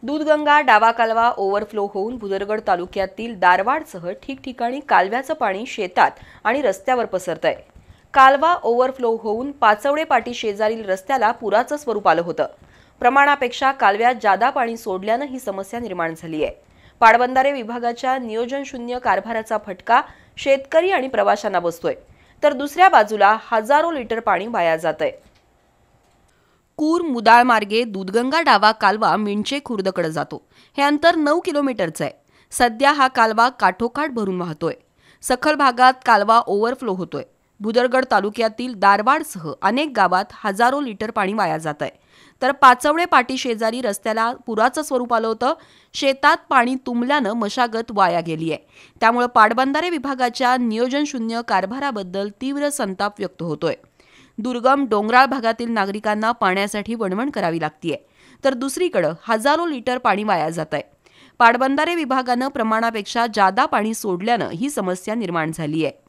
दूधगंगा डावा कालवा ओव्हरफ्लो होऊन भुदरगड तालुक्यातील दारवाडसह ठिकठिकाणी कालव्याचं पाणी शेतात आणि रस्त्यावर पसरतंय। कालवा ओव्हरफ्लो होऊन पाचवडे पाटी शेजारील रस्त्याला पुराचं स्वरूप आलं होतं। प्रमाणापेक्षा कालव्यात जादा पाणी सोडल्यानं ही समस्या निर्माण झाली आहे। पाटबंधारे विभागाच्या नियोजन शून्य कारभाराचा फटका शेतकरी आणि प्रवाशांना बसतोय, तर दुसऱ्या बाजूला हजारो लिटर पाणी वाया जातंय। कूर मुदाळ मार्गे दूधगंगा डावा कालवा मिंचे खुर्दकडे जातो। हे अंतर 9 किलोमीटरचं आहे। सध्या हा कालवा काठोकाठ भरून वाहतोय। सखल भागात कालवा ओव्हरफ्लो होतोय। भुदरगड तालुक्यातील दारवाडसह अनेक गावात हजारो लिटर पाणी वाया जातंय, तर पाचवडे पाटी शेजारी रस्त्याला पुराचं स्वरूप आलं होतं। शेतात पाणी तुंबल्यानं मशागत वाया गेली आहे। त्यामुळे पाटबंधारे विभागाच्या नियोजन शून्य कारभाराबद्दल तीव्र संताप व्यक्त होतोय। दुर्गम डोंगराळ भागातील नागरिकांना पाण्यासाठी वणवण करावी लागतीये, तर दुसरीकडे हजारो लिटर पाणी वाया जात आहे। पाटबंधारे विभागानं प्रमाणापेक्षा जादा पाणी सोडल्यानं ही समस्या निर्माण झाली आहे।